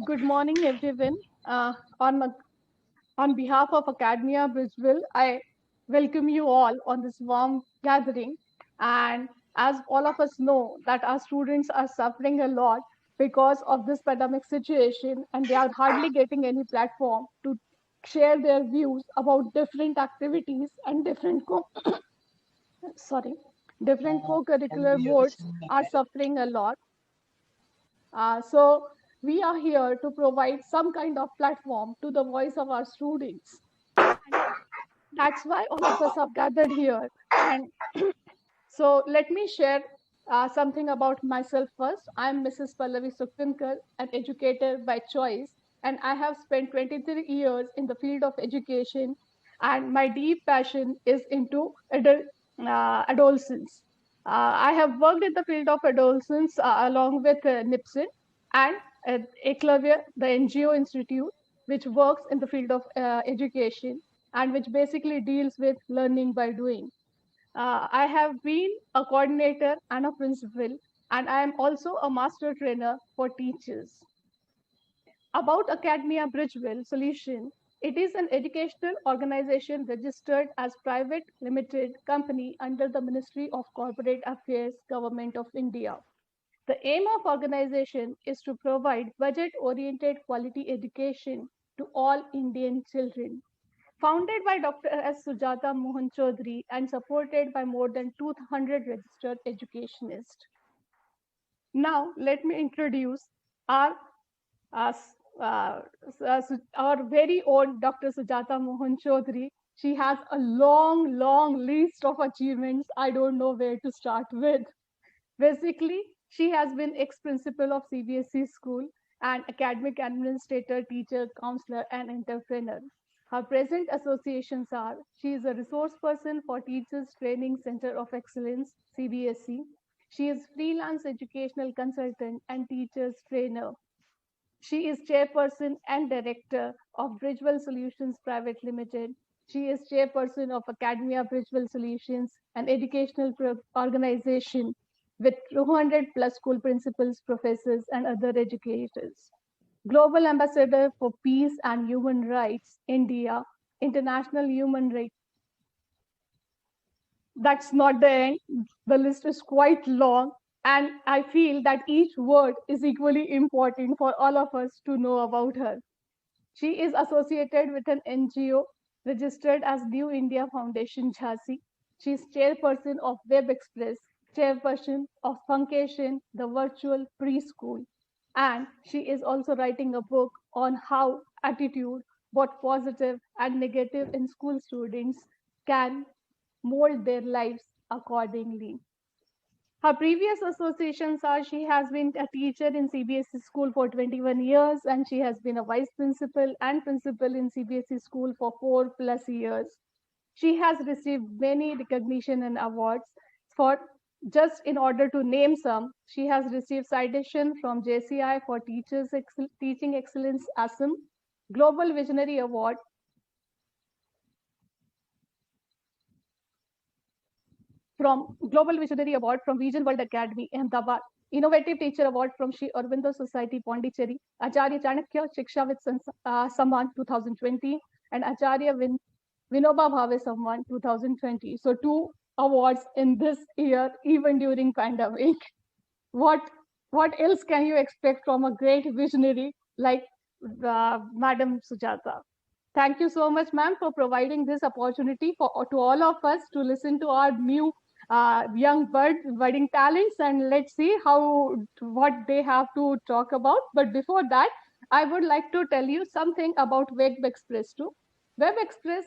Good morning, everyone. On behalf of Academia Bridgeville, I welcome you all on this warm gathering. And as all of us know that our students are suffering a lot because of this pandemic situation, and they are hardly getting any platform to share their views about different activities and sorry, different co-curricular modes are suffering a lot. So we are here to provide some kind of platform to the voice of our students. And that's why all of us have gathered here. And so let me share something about myself first. I'm Mrs. Pallavi Sukhvinkar, an educator by choice, and I have spent 23 years in the field of education, and my deep passion is into adolescence. I have worked in the field of adolescence along with Nipson and Eclavier, the NGO institute, which works in the field of education and which basically deals with learning by doing. I have been a coordinator and a principal, and I am also a master trainer for teachers. About Academia Bridgeville Solution, it is an educational organization registered as private limited company under the Ministry of Corporate Affairs, Government of India. The aim of organization is to provide budget-oriented quality education to all Indian children. Founded by Dr. S. Sujata Mohan Chaudhary and supported by more than 200 registered educationists. Now, let me introduce our, uh, uh, our very own Dr. Sujata Mohan Chaudhary. She has a long list of achievements. I don't know where to start with. Basically, she has been ex-principal of CBSE school and academic administrator, teacher, counselor, and entrepreneur. Her present associations are: she is a resource person for Teachers Training Center of Excellence, CBSE. She is freelance educational consultant and teachers trainer. She is chairperson and director of Bridgewell Solutions Private Limited. She is chairperson of Academia Bridgewell Solutions, an educational organization with 200 plus school principals, professors, and other educators. Global Ambassador for Peace and Human Rights, India, International Human Rights. That's not the end. The list is quite long, and I feel that each word is equally important for all of us to know about her. She is associated with an NGO registered as New India Foundation Jhansi. She is chairperson of Web Express, chairperson of Funcation, the virtual preschool. And she is also writing a book on how attitude, both positive and negative in school students, can mold their lives accordingly. Her previous associations are: she has been a teacher in CBSE school for 21 years, and she has been a vice principal and principal in CBSE school for 4+ years. She has received many recognition and awards. For just in order to name some, she has received citation from JCI for Teaching Excellence Assam, Global Visionary Award from Global Visionary Award from Region World Academy, Ahmedabad, Innovative Teacher Award from Sri Aurobindo Society, Pondicherry, Acharya Chanakya Shiksha with Samman 2020, and Acharya Vinoba Bhave Samman 2020. So 2 awards in this year, even during pandemic. What else can you expect from a great visionary like Madam Sujata? Thank you so much, ma'am, for providing this opportunity to all of us to listen to our new young budding talents, and let's see what they have to talk about. But before that, I would like to tell you something about Web Express too. Web Express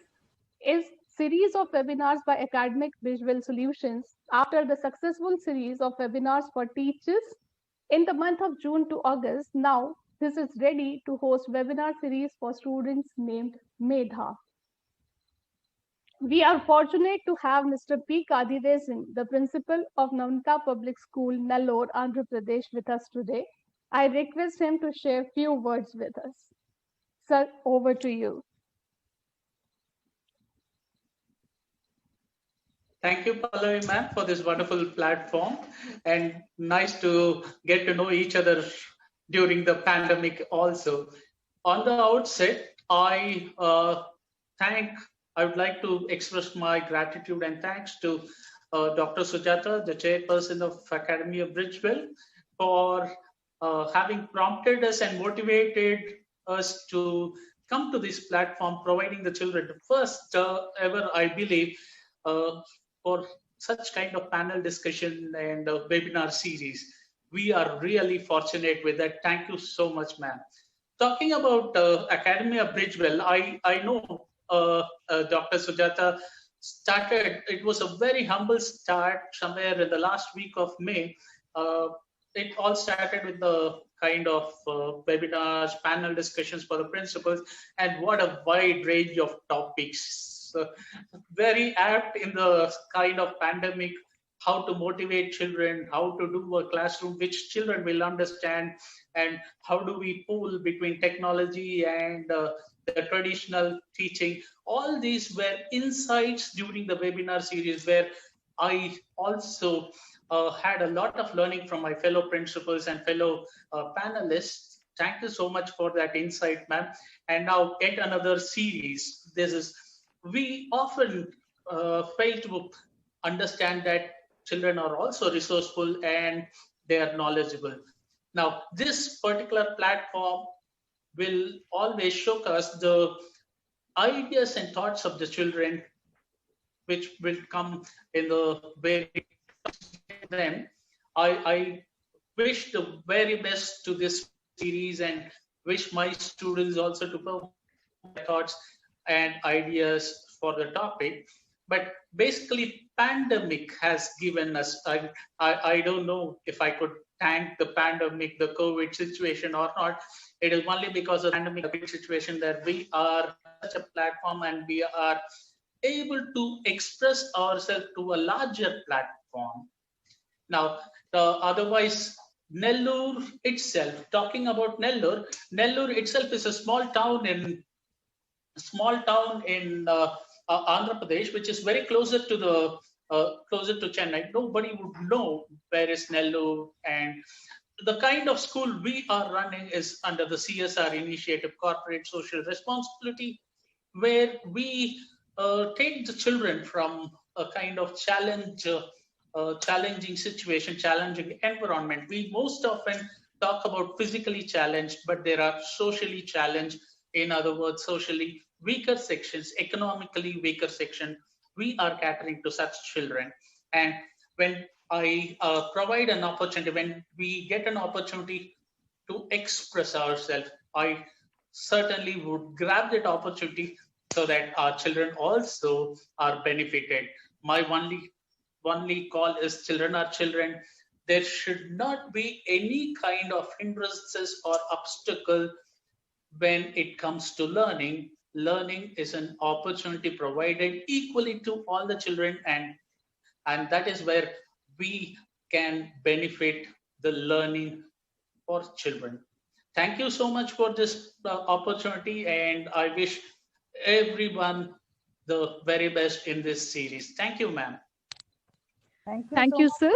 is series of webinars by Academic Visual Solutions after the successful series of webinars for teachers in the month of June to August. Now this is ready to host webinar series for students named Medha. We are fortunate to have Mr. P. Kadiresan, the principal of Navnita Public School, Nellore, Andhra Pradesh, with us today. I request him to share few words with us. Sir, over to you. Thank you, Pallavi ma'am, for this wonderful platform, and nice to get to know each other during the pandemic also. On the outset, I would like to express my gratitude and thanks to Dr. Sujata, the chairperson of Academy of Bridgewell, for having prompted us and motivated us to come to this platform, providing the children the first ever, I believe, for such kind of panel discussion and webinar series. We are really fortunate with that. Thank you so much, ma'am. Talking about Academy of Bridgewell, I know Dr. Sujata started, it was a very humble start somewhere in the last week of May. It all started with the kind of webinars, panel discussions for the principals, and what a wide range of topics. Very apt in the kind of pandemic, how to motivate children, how to do a classroom which children will understand, and how do we pool between technology and the traditional teaching. All these were insights during the webinar series where I also had a lot of learning from my fellow principals and fellow panelists. Thank you so much for that insight, ma'am. And now yet another series. We often fail to understand that children are also resourceful and they are knowledgeable. Now, this particular platform will always showcase the ideas and thoughts of the children, which will come in the very them. I wish the very best to this series and wish my students also to put their thoughts and ideas for the topic. But basically, pandemic has given us, I don't know if I could thank the pandemic, the COVID situation or not. It is only because of the pandemic situation that we are such a platform and we are able to express ourselves to a larger platform. Now, otherwise, Nellore itself, talking about Nellore itself is a small town in Andhra Pradesh, which is very closer to Chennai. Nobody would know where is Nellore, and the kind of school we are running is under the CSR initiative, Corporate Social Responsibility, where we take the children from a kind of challenging situation, challenging environment. We most often talk about physically challenged, but there are socially challenged, in other words, socially weaker sections, economically weaker section. We are catering to such children. And when I provide an opportunity, when we get an opportunity to express ourselves, I certainly would grab that opportunity so that our children also are benefited. My only call is children are children. There should not be any kind of hindrances or obstacle when it comes to learning. Learning is an opportunity provided equally to all the children, and that is where we can benefit the learning for children. Thank you so much for this opportunity, and I wish everyone the very best in this series. Thank you, ma'am. Thank you, sir.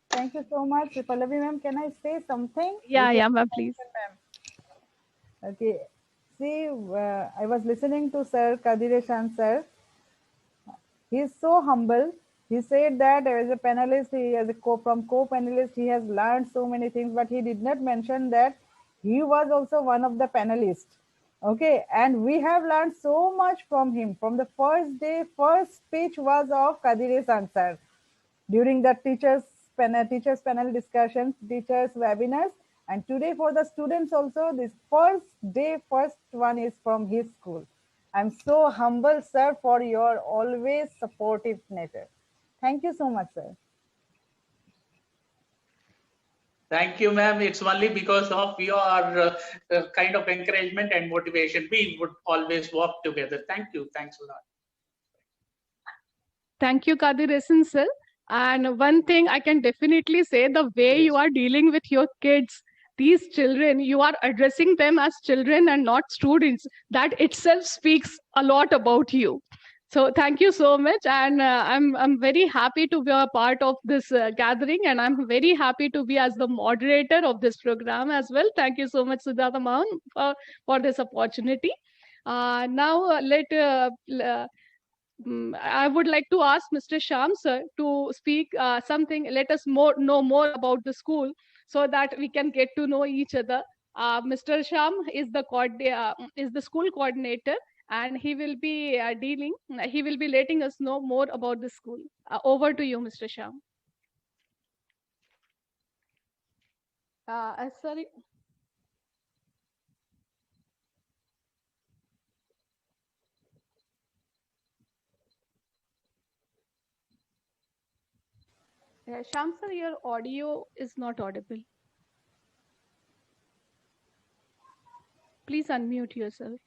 Thank you so much. Pallavi ma'am, can I say something? Yeah, ma'am, please. Okay. See, I was listening to Sir Kadireshan sir. He is so humble. He said that as a panelist, from co-panelist, he has learned so many things, but he did not mention that he was also one of the panelists. Okay, and we have learned so much from him. From the first day, first speech was of Kadireshan sir during the teachers panel discussions, teachers webinars, and today for the students also, this first one is from his school. I'm so humble, sir, for your always supportive nature. Thank you so much, sir. Thank you, ma'am. It's only because of your kind of encouragement and motivation. We would always walk together. Thank you. Thanks a lot. Thank you, Kadireshan sir. And one thing I can definitely say, the way you are dealing with your kids, these children, you are addressing them as children and not students. That itself speaks a lot about you. So thank you so much, and I'm very happy to be a part of this gathering, and I'm very happy to be as the moderator of this program as well. Thank you so much, Siddhartha Mahan, for this opportunity. Now I would like to ask Mr. Sham sir to speak something. Let us know more about the school so that we can get to know each other. Mr. Sham is the school coordinator, and he will be he will be letting us know more about the school. Over to you, Mr. Sham. Sorry. Sham sir, your audio is not audible. Please unmute yourself.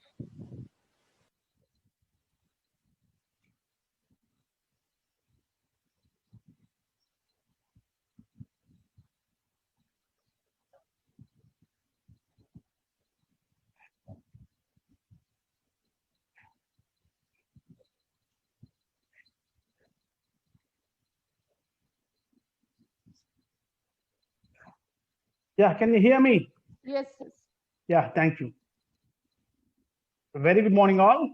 Yeah, can you hear me? Yes. Yeah, thank you. Very good morning, all.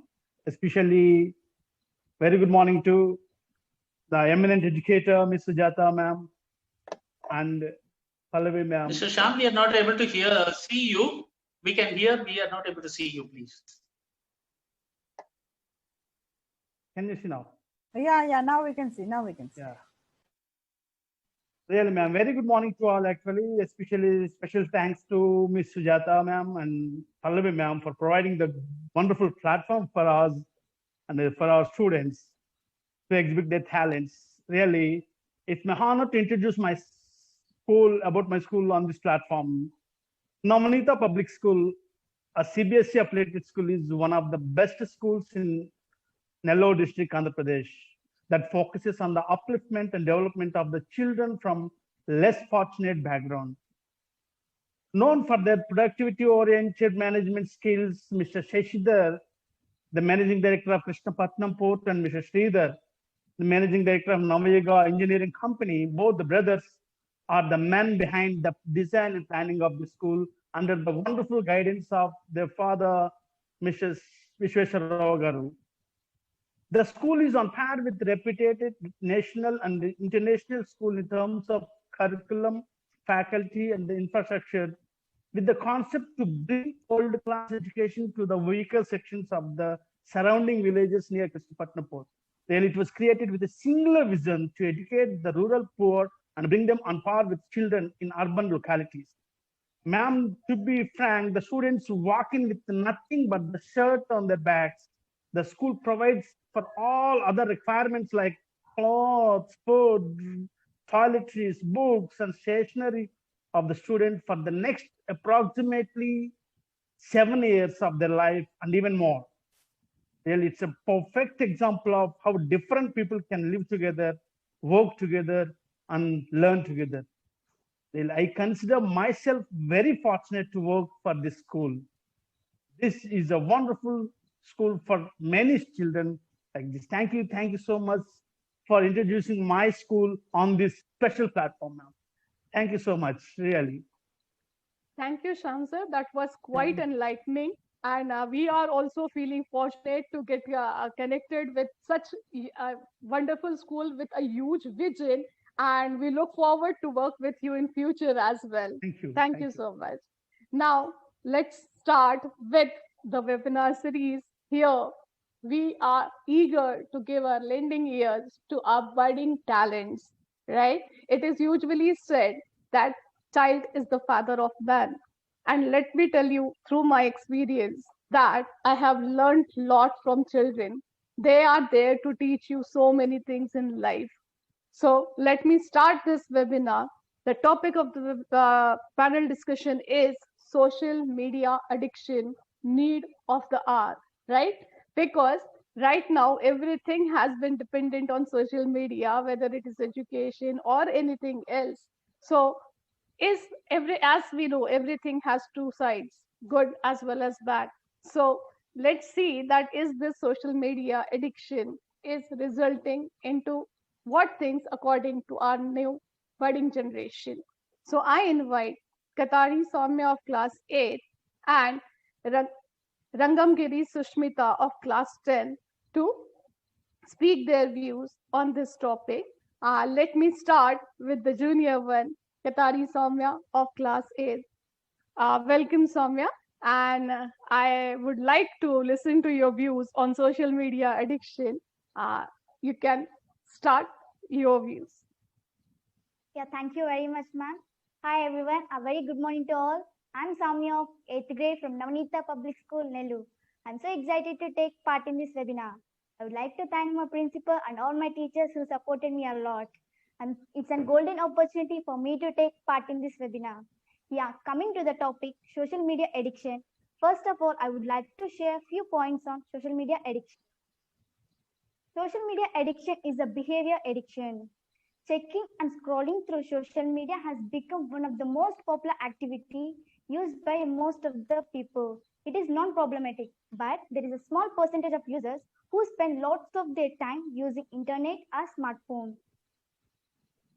Especially very good morning to the eminent educator, Ms. Sujata ma'am, and Pallavi ma'am. Mr. Sham, we are not able to see you. We can hear, we are not able to see you, please. Can you see now? Yeah, now we can see. Yeah. Really, ma'am. Very good morning to all, actually. Especially special thanks to Ms. Sujata ma'am and Pallavi ma'am for providing the wonderful platform for us and for our students to exhibit their talents. Really, it's my honor to introduce my school on this platform. Namanita Public School, a CBSE affiliated school, is one of the best schools in Nellore district, Andhra Pradesh, that focuses on the upliftment and development of the children from less fortunate background. Known for their productivity-oriented management skills, Mr. Shashidhar, the managing director of Krishnapatnam Port, and Mr. Sridhar, the managing director of Navayuga Engineering Company, both the brothers are the men behind the design and planning of the school under the wonderful guidance of their father, Mrs. Vishweshwara Rao Garu. The school is on par with reputed national and international school in terms of curriculum, faculty, and the infrastructure, with the concept to bring world-class education to the weaker sections of the surrounding villages near Krishnapatnam Port. Really, it was created with a singular vision to educate the rural poor and bring them on par with children in urban localities. Ma'am, to be frank, the students walk in with nothing but the shirt on their backs. The school provides for all other requirements like clothes, food, toiletries, books, and stationery of the student for the next approximately 7 years of their life and even more. Really, it's a perfect example of how different people can live together, work together, and learn together. Well, I consider myself very fortunate to work for this school. This is a wonderful school for many children like this. Thank you so much for introducing my school on this special platform now. Thank you so much, really. Thank you, Sham sir. That was quite enlightening. And we are also feeling fortunate to get connected with such a wonderful school with a huge vision. And we look forward to work with you in future as well. Thank you. Thank you so much. Now, let's start with the webinar series. Here, we are eager to give our lending ears to our budding talents, right? It is usually said that child is the father of man. And let me tell you through my experience that I have learned a lot from children. They are there to teach you so many things in life. So let me start this webinar. The topic of the panel discussion is social media addiction, need of the hour, right? Because right now everything has been dependent on social media, whether it is education or anything else. So as we know, everything has two sides, good as well as bad. So let's see that is this social media addiction is resulting into what things according to our new budding generation. So I invite Katari Soumya of class 8 and Rangamgiri Sushmita of class 10 to speak their views on this topic. Let me start with the junior one, Katari Soumya of class 8. Welcome, Soumya. And I would like to listen to your views on social media addiction. You can start your views. Yeah, thank you very much, ma'am. Hi, everyone. A very good morning to all. I'm Soumya of 8th grade from Navneeta Public School, Nellore. I'm so excited to take part in this webinar. I would like to thank my principal and all my teachers who supported me a lot. And it's a golden opportunity for me to take part in this webinar. Yeah, coming to the topic, social media addiction. First of all, I would like to share a few points on social media addiction. Social media addiction is a behavior addiction. Checking and scrolling through social media has become one of the most popular activity used by most of the people. It is non-problematic, but there is a small percentage of users who spend lots of their time using internet or smartphone.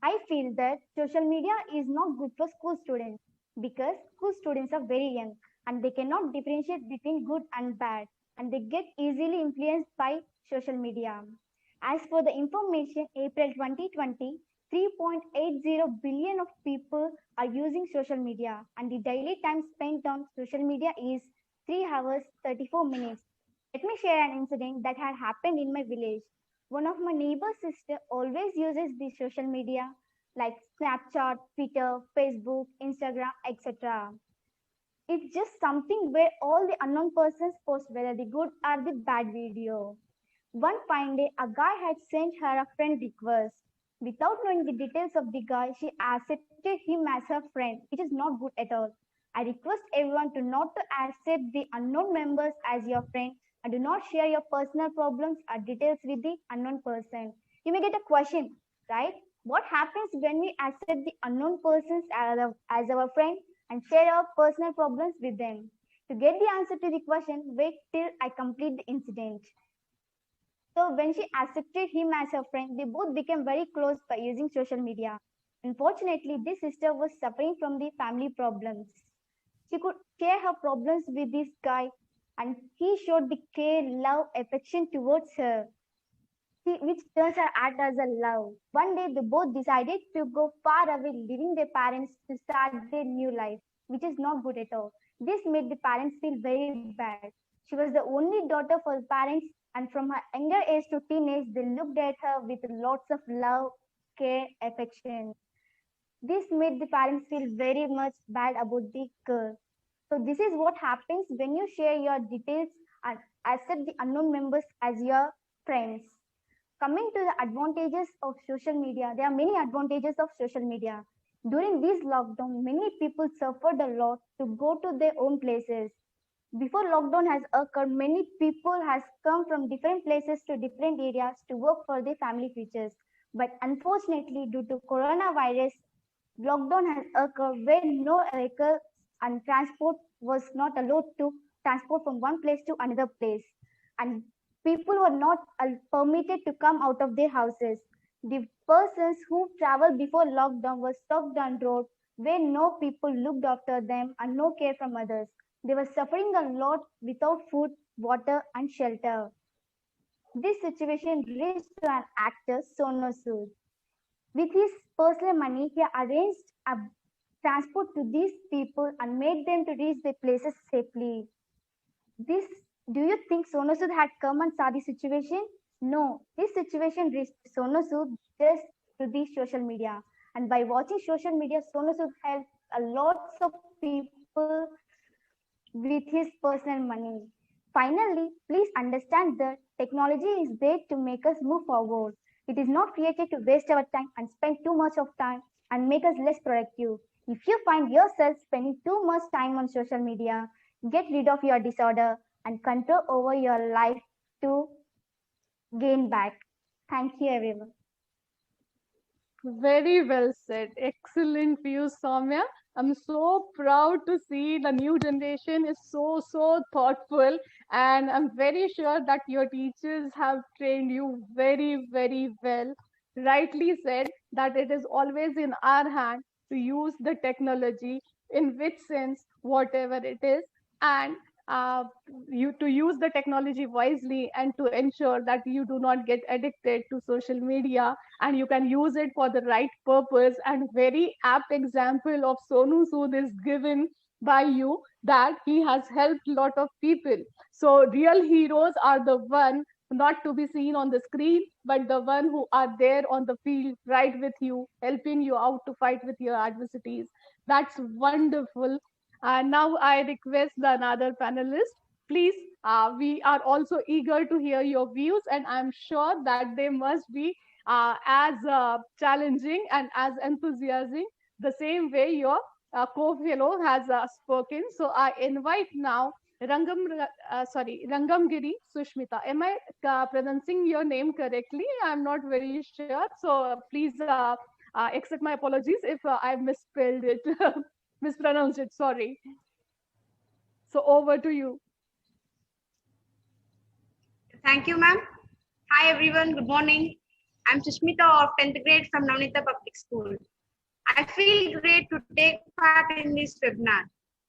I feel that social media is not good for school students because school students are very young and they cannot differentiate between good and bad, and they get easily influenced by social media. As for the information, April 2020, 3.80 billion of people are using social media, and the daily time spent on social media is 3 hours 34 minutes. Let me share an incident that had happened in my village. One of my neighbor's sister always uses the social media like Snapchat, Twitter, Facebook, Instagram, etc. It's just something where all the unknown persons post whether the good or the bad video. One fine day, a guy had sent her a friend request. Without knowing the details of the guy, she accepted him as her friend, which is not good at all. I request everyone to not to accept the unknown members as your friend and do not share your personal problems or details with the unknown person. You may get a question, right? What happens when we accept the unknown persons as our friend and share our personal problems with them? To get the answer to the question, wait till I complete the incident. So when she accepted him as her friend, they both became very close by using social media. Unfortunately, this sister was suffering from the family problems. She could share her problems with this guy, and he showed the care, love, affection towards her, which turns her act as a love. One day, they both decided to go far away, leaving their parents to start their new life, which is not good at all. This made the parents feel very bad. She was the only daughter for the parents, and from her younger age to teenage, they looked at her with lots of love, care, affection. This made the parents feel very much bad about the girl. So this is what happens when you share your details and accept the unknown members as your friends. Coming to the advantages of social media, there are many advantages of social media. During this lockdown, many people suffered a lot to go to their own places. Before lockdown has occurred, many people has come from different places to different areas to work for their family futures. But unfortunately, due to coronavirus, lockdown has occurred where no vehicle and transport was not allowed to transport from one place to another place. And people were not permitted to come out of their houses. The persons who traveled before lockdown were stuck on road where no people looked after them and no care from others. They were suffering a lot without food, water, and shelter. This situation reached to an actor, Sonu Sood. With his personal money, he arranged a transport to these people and made them to reach their places safely. Do you think Sonu Sood had come and saw the situation? No, this situation reached Sonu Sood just through the social media. And by watching social media, Sonu Sood helped a lots of people with his personal money. Finally, please understand that technology is there to make us move forward. It is not created to waste our time and spend too much of time and make us less productive. If you find yourself spending too much time on social media, get rid of your disorder and control over your life to gain back. Thank you, everyone. Very well said. Excellent views, Soumya. I'm so proud to see the new generation is so thoughtful, and I'm very sure that your teachers have trained you very well. Rightly said that it is always in our hand to use the technology in which sense, whatever it is, and uh, you to use the technology wisely and to ensure that you do not get addicted to social media, and you can use it for the right purpose. And very apt example of Sonu Sood is given by you, that he has helped lot of people. So real heroes are the one not to be seen on the screen, but the one who are there on the field right with you, helping you out to fight with your adversities. That's wonderful. And now I request the another panelist, please. We are also eager to hear your views, and I'm sure that they must be as challenging and as enthusiastic the same way your co-fellow has spoken. So I invite now Rangamgiri Sushmita. Am I pronouncing your name correctly? I'm not very sure. So please accept my apologies if I misspelled it, mispronounced it. Sorry. So over to you. Thank you, ma'am. Hi, everyone. Good morning. I'm Sushmita of 10th grade from Navnita Public School. I feel great to take part in this webinar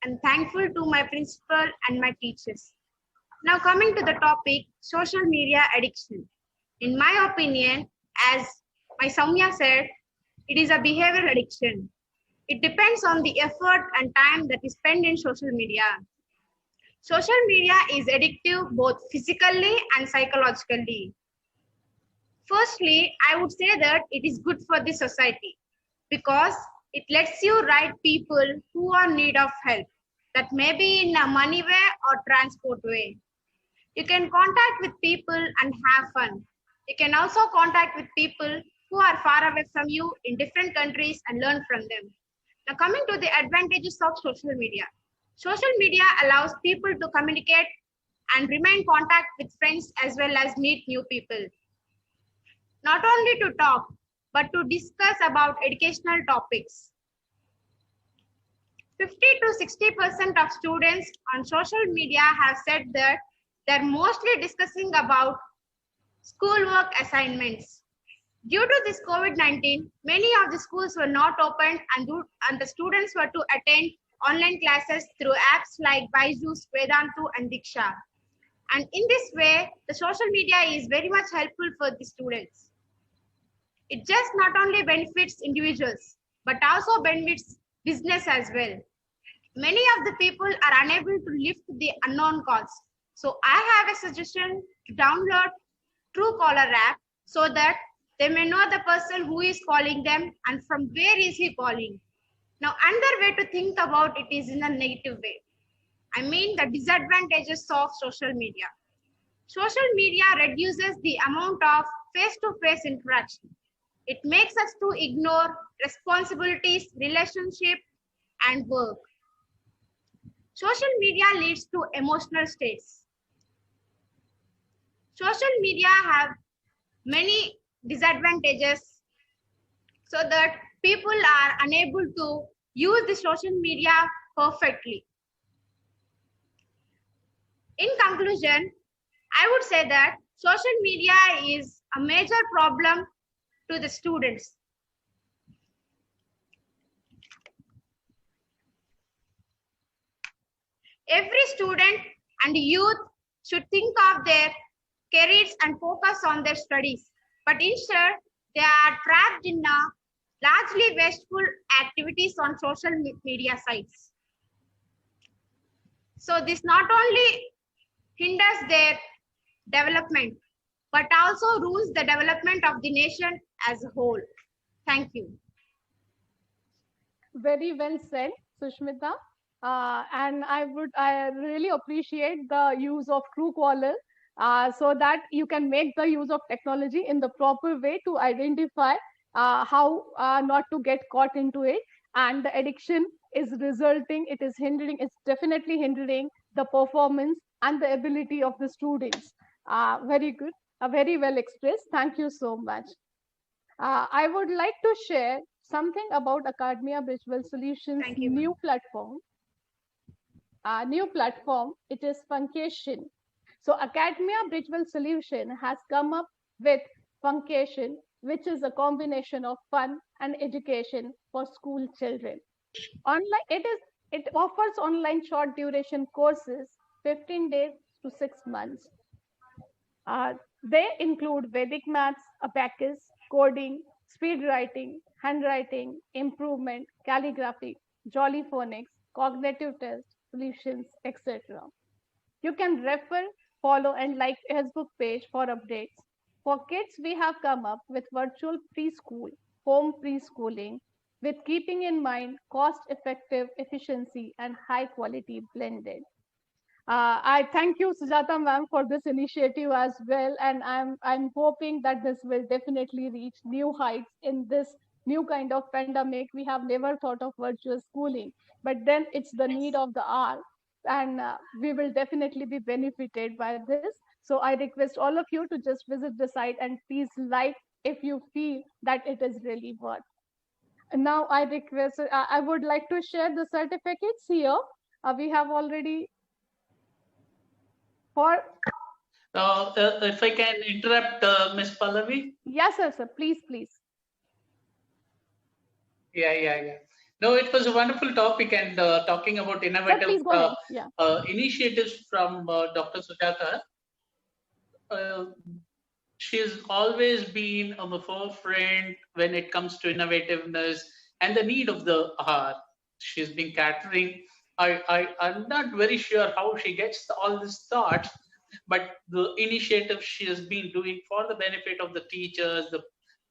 and thankful to my principal and my teachers. Now coming to the topic, social media addiction. In my opinion, as my Soumya said, it is a behavioral addiction. It depends on the effort and time that is spent in social media. Social media is addictive both physically and psychologically. Firstly, I would say that it is good for the society because it lets you write people who are in need of help, that may be in a money way or transport way. You can contact with people and have fun. You can also contact with people who are far away from you in different countries and learn from them. Now coming to the advantages of social media. Social media allows people to communicate and remain contact with friends as well as meet new people. Not only to talk, but to discuss about educational topics. 50 to 60% of students on social media have said that they're mostly discussing about schoolwork assignments. Due to this COVID-19, many of the schools were not opened and the students were to attend online classes through apps like Byju's, Vedantu and Diksha. And in this way, the social media is very much helpful for the students. It just not only benefits individuals, but also benefits business as well. Many of the people are unable to lift the unknown calls. So I have a suggestion to download Truecaller app so that they may know the person who is calling them and from where is he calling. Now, another way to think about it is in a negative way. I mean the disadvantages of social media. Social media reduces the amount of face-to-face interaction. It makes us to ignore responsibilities, relationship, and work. Social media leads to emotional states. Social media have many disadvantages so that people are unable to use the social media perfectly. In conclusion, I would say that social media is a major problem to the students. Every student and youth should think of their careers and focus on their studies, but instead they are trapped in largely wasteful activities on social media sites. So this not only hinders their development, but also ruins the development of the nation as a whole. Thank you. Very well said, Sushmita. And I really appreciate the use of Truecaller, so that you can make the use of technology in the proper way to identify how not to get caught into it. And the addiction is resulting, it is hindering, it's definitely hindering the performance and the ability of the students. Very good, very well expressed. Thank you so much. I would like to share something about Academia Bridgewell Solutions' Thank you, new platform. It is Funcation. So Academia Bridgewell Solution has come up with Funcation, which is a combination of fun and education for school children. It offers online short duration courses, 15 days to 6 months. They include Vedic maths, abacus, coding, speed writing, handwriting, improvement, calligraphy, jolly phonics, cognitive tests, solutions, etc. You can refer, follow, and like Facebook page for updates. For kids, we have come up with virtual preschool, home preschooling, with keeping in mind cost-effective efficiency and high quality blended. I thank you, Sujata ma'am, for this initiative as well, and I'm hoping that this will definitely reach new heights in this new kind of pandemic. We have never thought of virtual schooling, but then it's the need of the hour, and we will definitely be benefited by this. So I request all of you to just visit the site and please like if you feel that it is really worth. And now I request, I would like to share the certificates here. We have already for If I can interrupt, Ms. Pallavi. yes, sir. Please. Yeah. No, it was a wonderful topic, and talking about innovative initiatives from Dr. Sujata. She's always been on the forefront when it comes to innovativeness and the need of the hour. She's been catering. I'm not very sure how she gets all these thoughts, but the initiative she has been doing for the benefit of the teachers,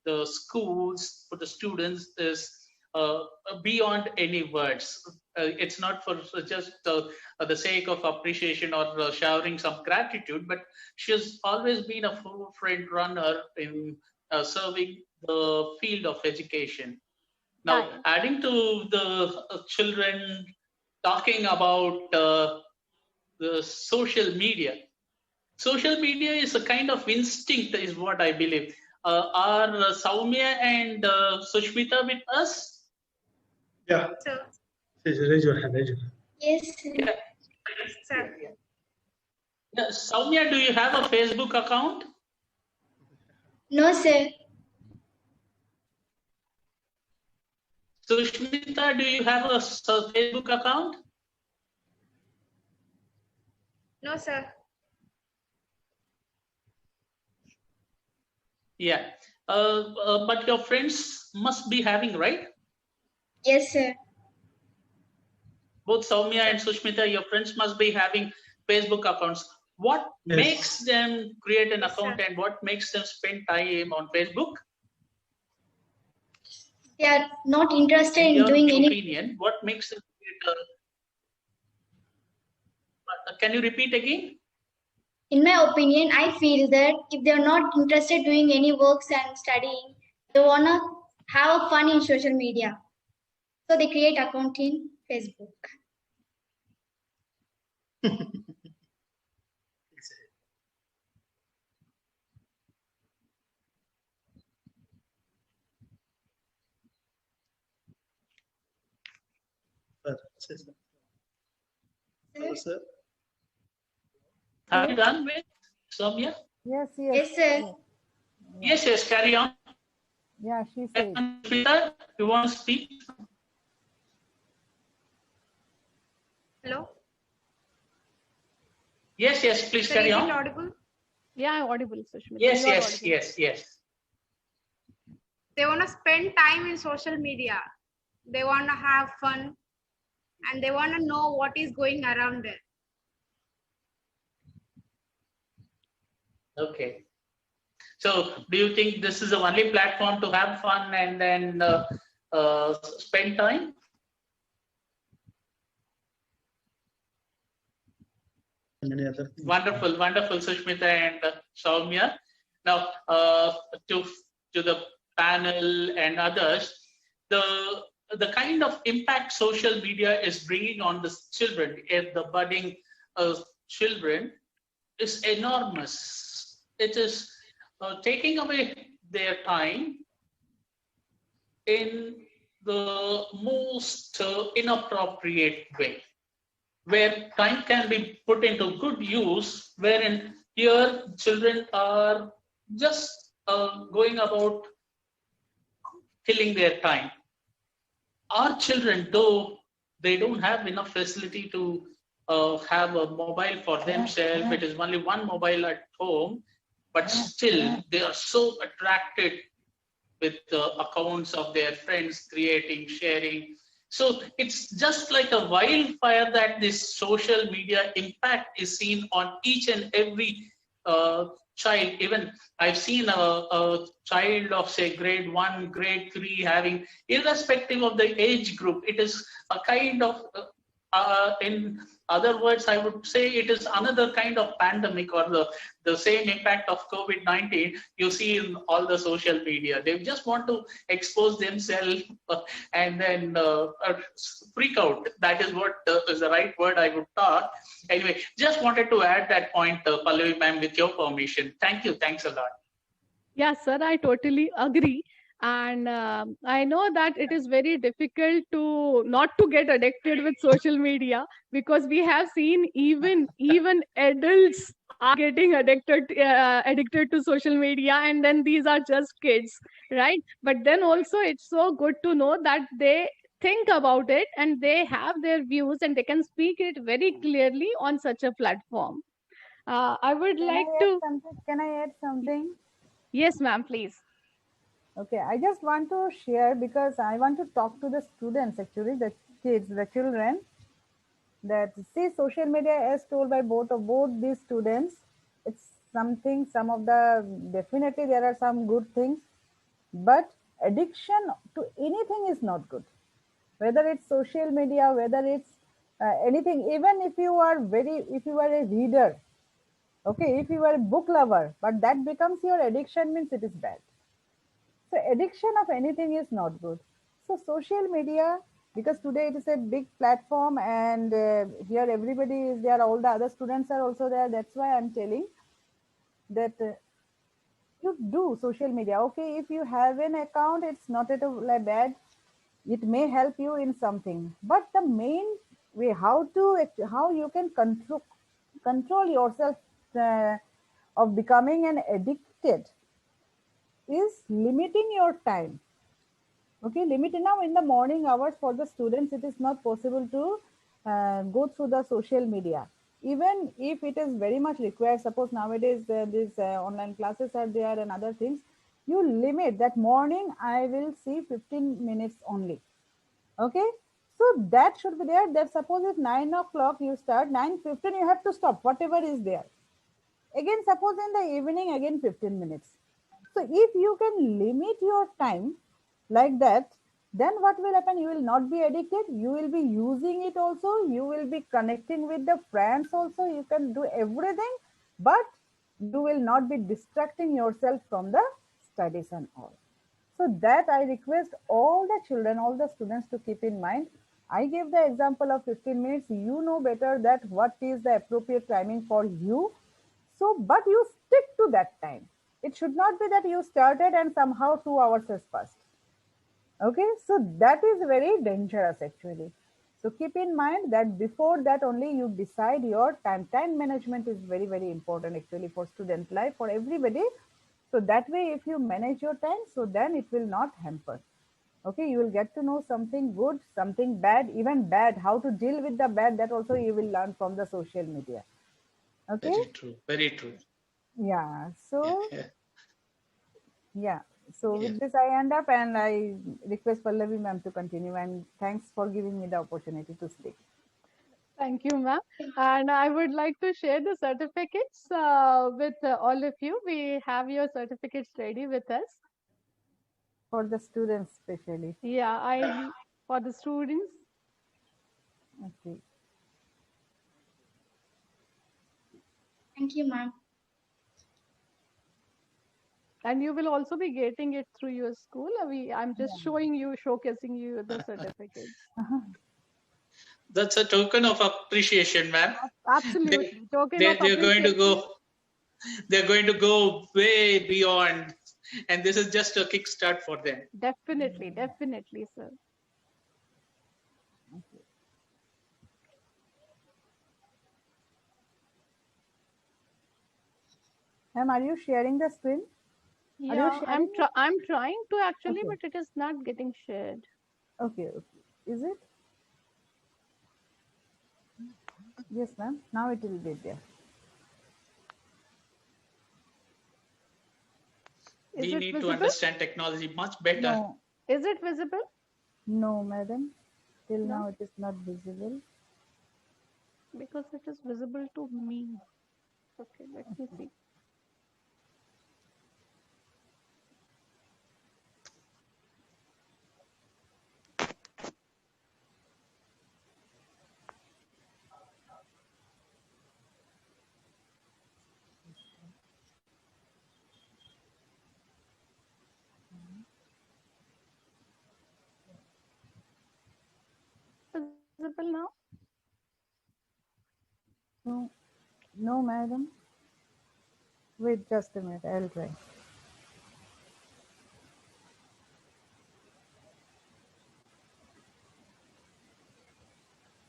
the schools, for the students is beyond any words. It's not for just the sake of appreciation or showering some gratitude, but she has always been a forefront runner in serving the field of education. Now, adding to the children talking about the social media. Social media is a kind of instinct, is what I believe. Are Soumya and Sushmita with us? Yeah. Sir. Raise your hand. Yes. Yeah. Sir. Yeah. Soumya, do you have a Facebook account? No, sir. Sushmita, do you have a Facebook account? No, sir. Yeah. But your friends must be having, right? Yes, sir. Both Soumya and Sushmita, your friends must be having Facebook accounts. What makes them create an account, and what makes them spend time on Facebook? They are not interested in doing any. Opinion, what makes them create can you repeat again? In my opinion, I feel that if they are not interested doing any works and studying, they wanna have fun in social media. So they create account in Facebook. Sir. Have you done with Soumya? Yes. Yes, sir. Yes, carry on. Yeah, she said. Peter, you want to speak? Hello? Yes, please Sir, carry is it on. audible? Yeah, I'm audible, Sushmita. Yes. They want to spend time in social media. They want to have fun, and they want to know what is going around there. Okay. So, do you think this is the only platform to have fun and then spend time? Wonderful, Sushmita and Soumya. Now, to the panel and others, the kind of impact social media is bringing on the children, the budding children, is enormous. It is taking away their time in the most inappropriate way, where time can be put into good use, wherein here children are just going about killing their time. Our children, though they don't have enough facility to have a mobile for themselves, it is only one mobile at home, but still they are so attracted with the accounts of their friends, creating, sharing. So it's just like a wildfire that this social media impact is seen on each and every child. Even I've seen a child of say grade 1, grade 3 having, irrespective of the age group, it is a kind of in other words, I would say it is another kind of pandemic, or the same impact of COVID-19 you see in all the social media. They just want to expose themselves and then freak out. That is what is the right word I would talk. Anyway, just wanted to add that point, Pallavi ma'am, with your permission. Thank you. Thanks a lot. Yes, sir, I totally agree. And I know that it is very difficult to not to get addicted with social media, because we have seen even adults are getting addicted to social media, and then these are just kids, right? But then also it's so good to know that they think about it and they have their views and they can speak it very clearly on such a platform. I would like to. Can I add something? Yes, ma'am, please. Okay, I just want to share, because I want to talk to the students, actually, the kids, the children, that see social media as told by both these students. It's something, definitely there are some good things, but addiction to anything is not good. Whether it's social media, whether it's anything, even if you are a reader, okay, if you are a book lover, but that becomes your addiction, means it is bad. So addiction of anything is not good. So social media, because today it is a big platform, and here everybody is there, all the other students are also there. That's why I'm telling that you do social media. Okay, if you have an account, it's not at all bad. It may help you in something, but the main way how you can control yourself of becoming an addicted is limiting your time. Okay, limited. Now in the morning hours for the students, it is not possible to go through the social media. Even if it is very much required, suppose nowadays these online classes are there and other things, you limit that morning, I will see 15 minutes only. Okay, so that should be there. That suppose if 9 o'clock you start, 9:15 you have to stop whatever is there. Again, suppose in the evening, again 15 minutes. So if you can limit your time like that, then what will happen? You will not be addicted. You will be using it also. You will be connecting with the friends also. You can do everything, but you will not be distracting yourself from the studies and all. So that I request all the children, all the students to keep in mind. I gave the example of 15 minutes. You know better that what is the appropriate timing for you. So, but you stick to that time. It should not be that you started and somehow 2 hours has passed. Okay, so that is very dangerous actually. So keep in mind that before that only you decide your time. Time management is very, very important actually for student life, for everybody. So that way, if you manage your time, so then it will not hamper. Okay, you will get to know something good, something bad, even bad, how to deal with the bad, that also you will learn from the social media. Okay. Very true. Very true. Yeah. So, yeah. So with this, I end up, and I request Pallavi ma'am to continue. And thanks for giving me the opportunity to speak. Thank you, ma'am. And I would like to share the certificates with all of you. We have your certificates ready with us. For the students, especially. Yeah, for the students. Okay. Thank you, ma'am. And you will also be getting it through your school. I'm just showcasing you the certificates. That's a token of appreciation, ma'am. Absolutely. They're going to go way beyond And this is just a kickstart for them. Definitely, definitely, sir. Ma'am, are you sharing the screen? Yeah, I'm trying to actually, Okay. but it is not getting shared. Okay, okay. Is it? Yes, ma'am. Now it will be there. Is We it need to visible? understand technology much better. No, Is it visible? no, madam. Till No? now it is not visible. Because it is visible to me. Okay, let me see. Visible now? No, no, madam. Wait just a minute. I'll try.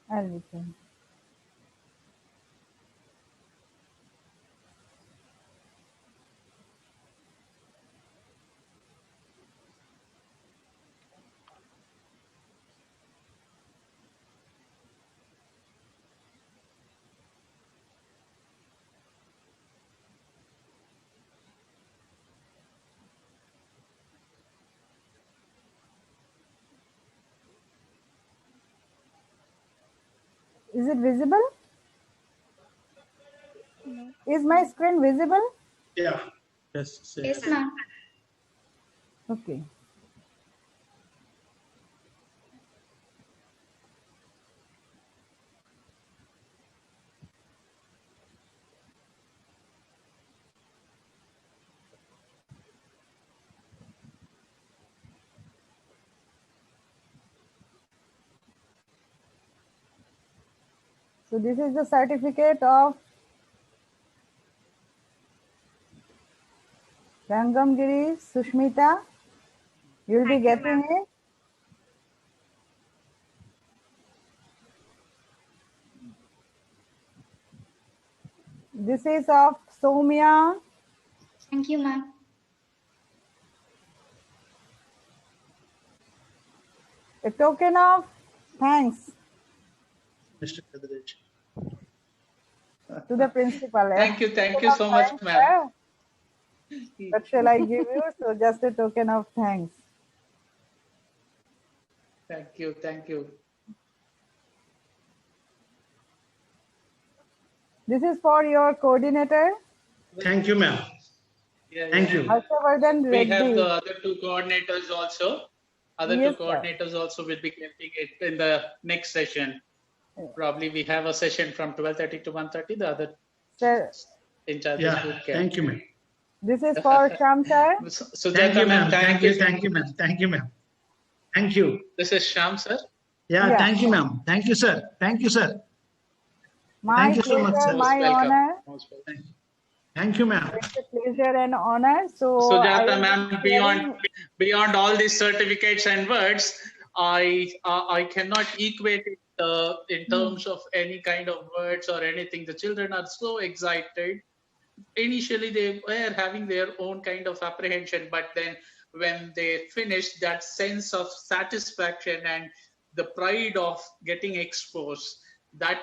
I'll return. Is it visible? No. Is my screen visible? Yeah. Yes. Yes, ma'am. Okay. So this is the certificate of Rangamgiri Sushmita. You'll be Thank you, getting ma'am. it. This is of Soumya. Thank you, ma'am. A token of thanks Mr. Kadiraj. to the principal. Thank you so much, Thanks, ma'am. sir. What shall I give you? So just a token of thanks. Thank you, thank you. This is for your coordinator, Thank you, ma'am. Yeah, Thank yeah. you. Harshavardhan We have Reddy. the other two coordinators also. Other Yes, two sir. coordinators also will be getting it in the next session. Probably we have a session from 12:30 to 1:30. The other Sir, in charge Yeah. would get. Thank you, ma'am. this is for Sham sir. Sujata Thank you, ma'am, ma'am. Thank you. so Thank you, ma'am. Thank you, ma'am. Thank you. This is Sham, sir. Yeah. Yeah. Thank you, ma'am. Thank you, sir. Thank you, sir. My Thank you so much, pleasure, sir. my welcome. honor. Most welcome. Thank you, ma'am. It's a pleasure and honor. So Sujata I will ma'am, be sharing- beyond all these certificates and words, I cannot equate it in terms of any kind of words or anything. The children are so excited. Initially, they were having their own kind of apprehension, but then when they finished, that sense of satisfaction and the pride of getting exposed, that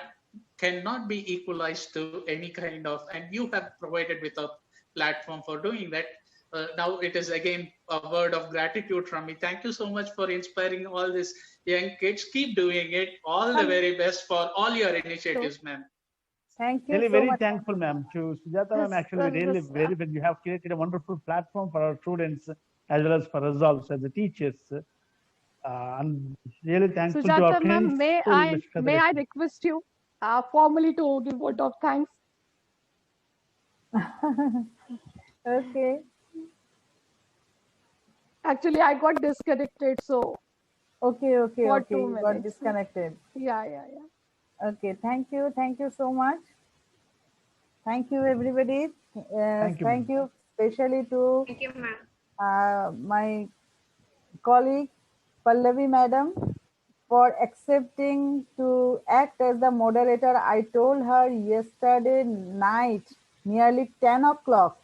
cannot be equalized to any kind of, and you have provided with a platform for doing that. Now it is again a word of gratitude from me. Thank you so much for inspiring all these young kids. Keep doing it. All the very best for all your initiatives, ma'am. Thank you Really so very much. thankful, ma'am, to Sujata, ma'am. Actually, really very, you have created a wonderful platform for our students as well as for us also as the teachers. I'm really thankful to our Sujata ma'am, principal, Mr. may I Kadiraj. request you formally to give word of thanks? Okay. Actually, I got disconnected, so Okay. for Okay. 2 You got minutes. disconnected. Yeah. Okay. Thank you. Thank you so much. Thank you, everybody. Thank you, Thank ma'am. you especially to Thank you, ma'am. my colleague Pallavi Madam for accepting to act as the moderator. I told her yesterday night, nearly 10 o'clock,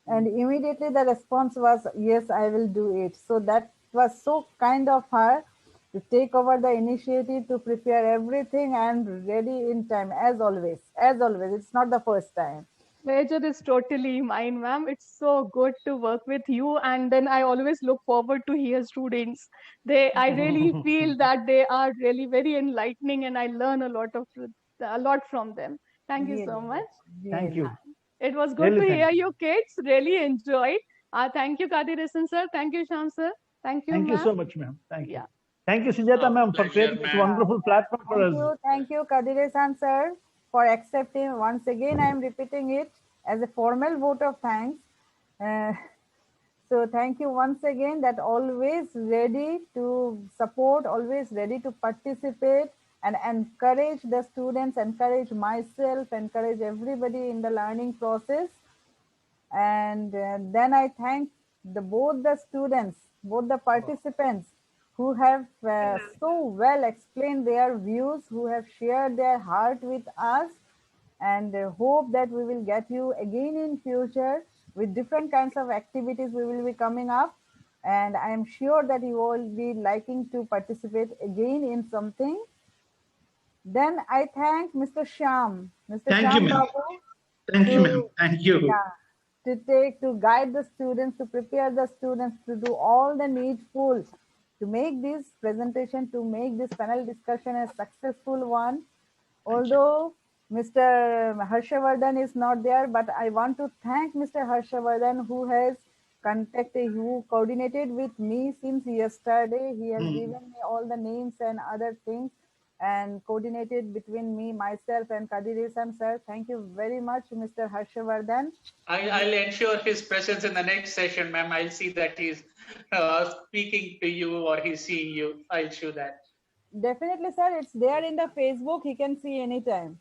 and immediately the response was, yes, I will do it. So that was so kind of her to take over the initiative to prepare everything and ready in time, as always. As always, it's not the first time. Pleasure is totally mine, ma'am. It's so good to work with you. And then I always look forward to hear students. I really feel that they are really very enlightening, and I learn a lot from them. Thank you so Really, much. Thank really. you. It was good Really, to thank hear you. you kids. Really enjoyed. Thank you, Kadiresan sir. Thank you, Sham sir. Thank you, Thank you ma'am. so much, ma'am. Thank you. Yeah. Thank you, Sujata ma'am, for Pleasure, creating this man. wonderful platform for us. Thank you, Kadiresan sir, for accepting. Once again, I am repeating it as a formal vote of thanks. Uh, so thank you once again, that always ready to support, always ready to participate and encourage the students, encourage myself, encourage everybody in the learning process. And then I thank both the students, both the participants who have so well explained their views, who have shared their heart with us, and hope that we will get you again in future with different kinds of activities we will be coming up. And I am sure that you will be liking to participate again in something. Then I thank Mr. Sham, Mr. Thank you, Sham ma'am. Babu, Thank you, ma'am. to Thank you. yeah, to guide the students, to prepare the students, to do all the needful to make this presentation, to make this panel discussion a successful one. Although Mr. Harshavardhan is not there, but I want to thank Mr. Harshavardhan, who has who coordinated with me since yesterday. He has given me all the names and other things and coordinated between me, myself, and Kadiresan sir. Thank you very much, Mr. Harshavardhan. I'll ensure his presence in the next session, ma'am. I'll see that he's speaking to you or he's seeing you. I'll show that. Definitely, sir. It's there in the Facebook. He can see anytime.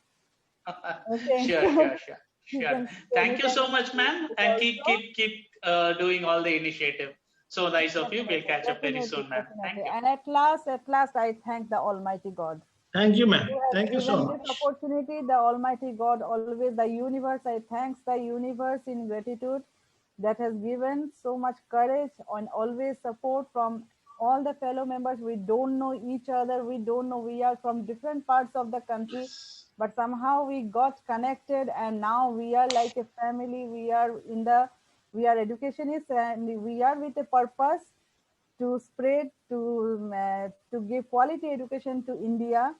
Okay. He Sure. can see Thank you anytime so much, ma'am, and keep also. doing all the initiative. So nice of you. We'll catch up very Definitely, soon, ma'am. Thank definitely. you. And at last, I thank the Almighty God Thank you, ma'am. who has Thank you so given this much. opportunity. The Almighty God, always the universe. I thanks the universe in gratitude that has given so much courage and always support from all the fellow members. We don't know each other. We don't know. We are from different parts of the country, but somehow we got connected, and now we are like a family. We are educationists, and we are with a purpose to spread to give quality education to India.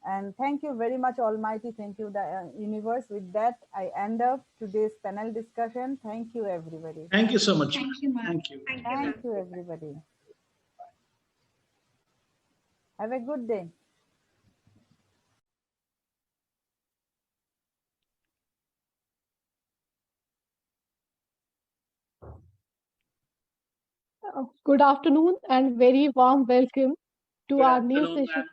And thank you very much, Almighty. Thank you, the universe. With that, I end up today's panel discussion. Thank you, everybody. Thank you so much. Thank you, ma'am. Thank you. Thank you, everybody. Have a good day. Good afternoon and very warm welcome to Good our new afternoon, session. ma'am.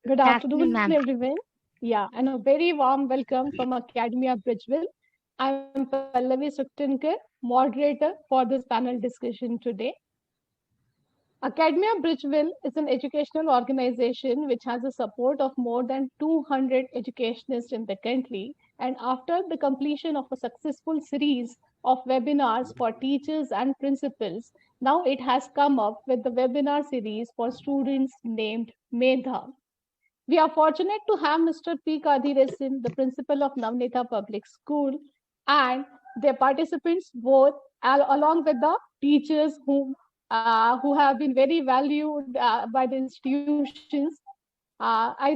Good afternoon, ma'am. everyone. Yeah, and a very warm welcome from Academia Bridgeville. I'm Pallavi Suktankar, moderator for this panel discussion today. Academia Bridgeville is an educational organization which has the support of more than 200 educationists in the country. And after the completion of a successful series of webinars for teachers and principals, now it has come up with the webinar series for students named Medha. We are fortunate to have Mr. P. Kadhiresan, the principal of Navnita Public School, and their participants both, along with the teachers who have been very valued by the institutions. I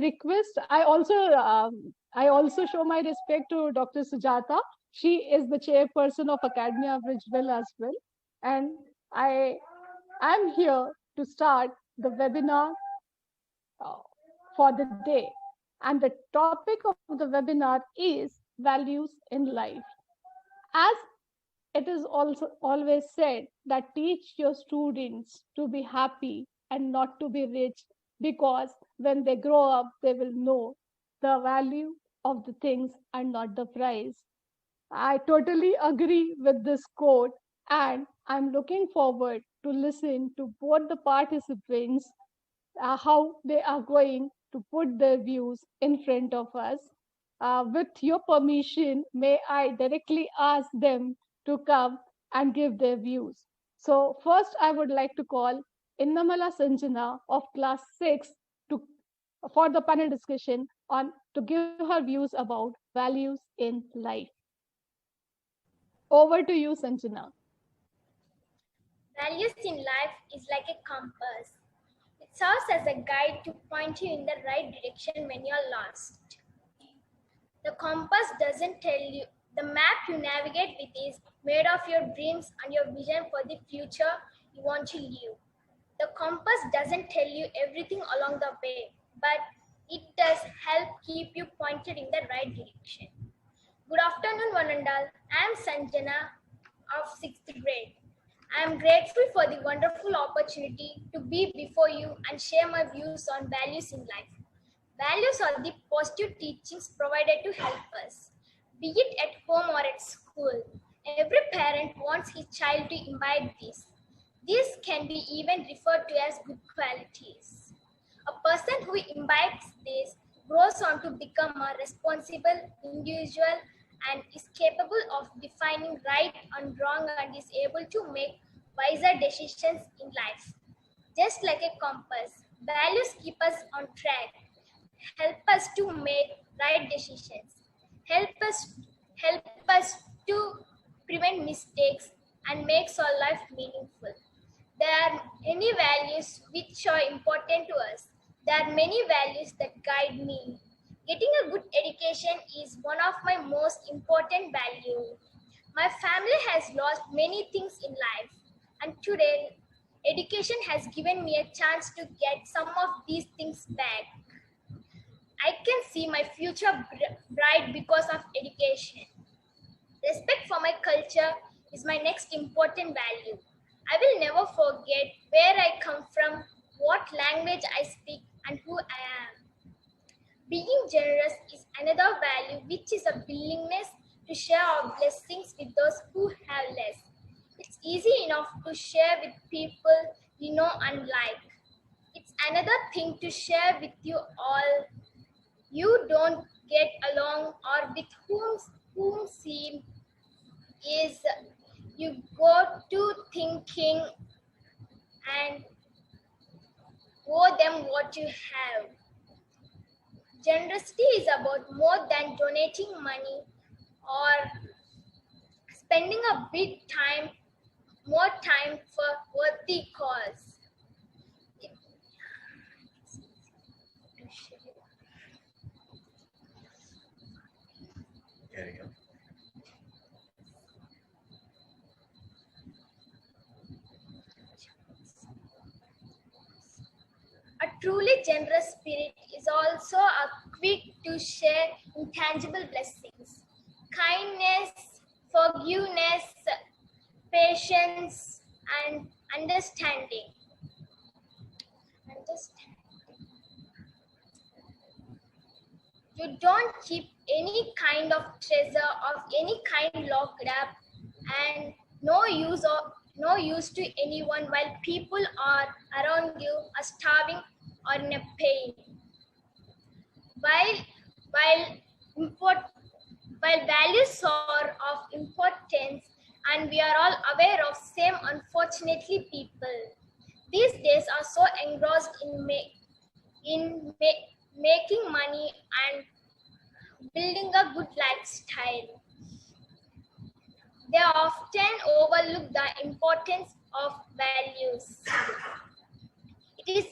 also show my respect to Dr. Sujata. She is the chairperson of Academia Bridgeville as well, and I am here to start the webinar uh, for the day. And the topic of the webinar is values in life. As it is also always said that teach your students to be happy and not to be rich, because when they grow up, they will know the value of the things and not the price. I totally agree with this quote, and I'm looking forward to listen to both the participants, how they are going to put their views in front of us. With your permission, may I directly ask them to come and give their views. So first, I would like to call Innamala Sanjana of class 6 to, for the panel discussion on to give her views about values in life. Over to you, Sanjana. Values in life is like a compass. It serves as a guide to point you in the right direction when you're lost. The compass doesn't tell you, the map you navigate with is made of your dreams and your vision for the future you want to live. The compass doesn't tell you everything along the way, but it does help keep you pointed in the right direction. Good afternoon, one and all. I am Sanjana of 6th grade. I am grateful for the wonderful opportunity to be before you and share my views on values in life. Values are the positive teachings provided to help us, be it at home or at school. Every parent wants his child to imbibe these. These can be even referred to as good qualities. A person who imbibes this grows on to become a responsible individual and is capable of defining right and wrong and is able to make wiser decisions in life. Just like a compass, values keep us on track, help us to make right decisions, help us to prevent mistakes and makes our life meaningful. There are many values which are important to us. There are many values that guide me. Getting a good education is one of my most important values. My family has lost many things in life, and today, education has given me a chance to get some of these things back. I can see my future bright because of education. Respect for my culture is my next important value. I will never forget where I come from, what language I speak, and who I am. Being generous is another value, which is a willingness to share our blessings with those who have less. It's easy enough to share with people we know and like. It's another thing to share with you all you don't get along or with whom seem is you go to thinking and owe them what you have. Generosity is about more than donating money or spending a bit time, more time for worthy cause. A truly generous spirit is also a quick to share intangible blessings. Kindness, forgiveness, patience, and understanding. You don't keep any kind of treasure of any kind locked up and no use to anyone while people are around you are starving or in a pain. While import while values are of importance and we are all aware of same, unfortunately people these days are so engrossed in making money and building a good lifestyle. They often overlook the importance of values. It is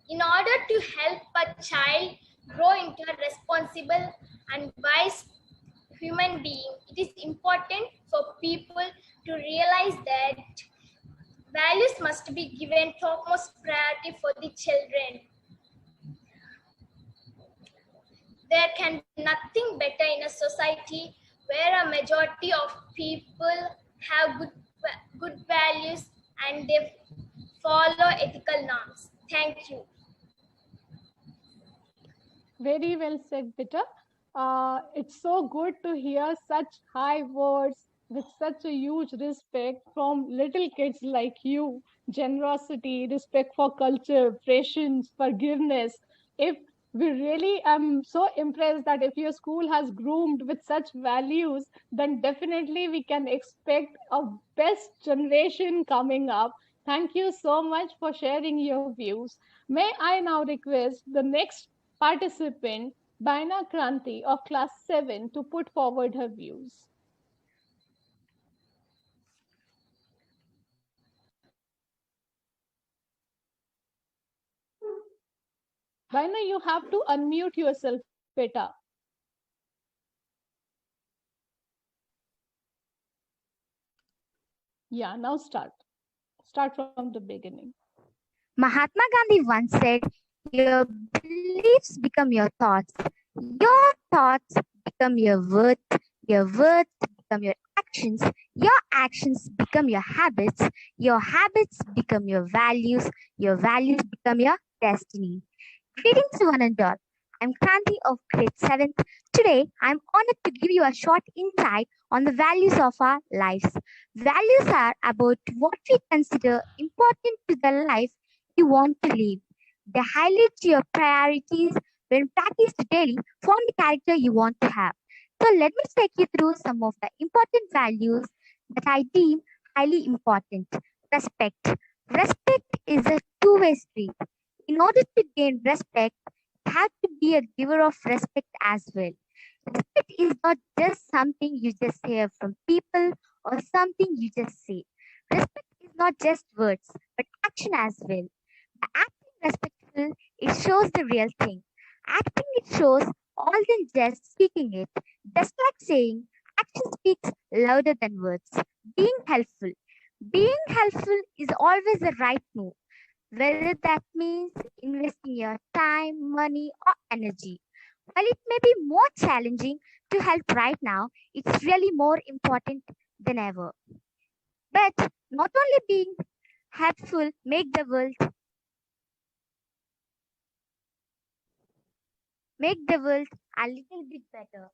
in order to help a child grow into a responsible and wise human being, it is important for people to realize that values must be given topmost priority for the children. There can be nothing better in a society where a majority of people have good values and they follow ethical norms. Thank you. Very well said, Peter. It's so good to hear such high words with such a huge respect from little kids like you, generosity, respect for culture, patience, forgiveness. If we really, I'm so impressed that if your school has groomed with such values, then definitely we can expect a best generation coming up. Thank you so much for sharing your views. May I now request the next participant, Baina Kranti of class 7, to put forward her views. Baina, you have to unmute yourself, beta. Yeah, now start. Start from the beginning. Mahatma Gandhi once said, your beliefs become your thoughts become your words become your actions become your habits become your values become your destiny. Greetings to one and all. I'm Kranti of grade 7th. Today, I'm honored to give you a short insight on the values of our lives. Values are about what we consider important to the life you want to live. They highlight your priorities when practiced daily, form the character you want to have. So let me take you through some of the important values that I deem highly important. Respect. Respect is a two-way street. In order to gain respect, you have to be a giver of respect as well. Respect is not just something you just hear from people or something you just say. Respect is not just words, but action as well. By acting respectful, it shows the real thing. Acting it shows all than just speaking it. Just like saying, action speaks louder than words. Being helpful. Being helpful is always the right move, whether that means investing your time, money, or energy. While it may be more challenging to help right now, it's really more important than ever. But not only being helpful make the world a little bit better,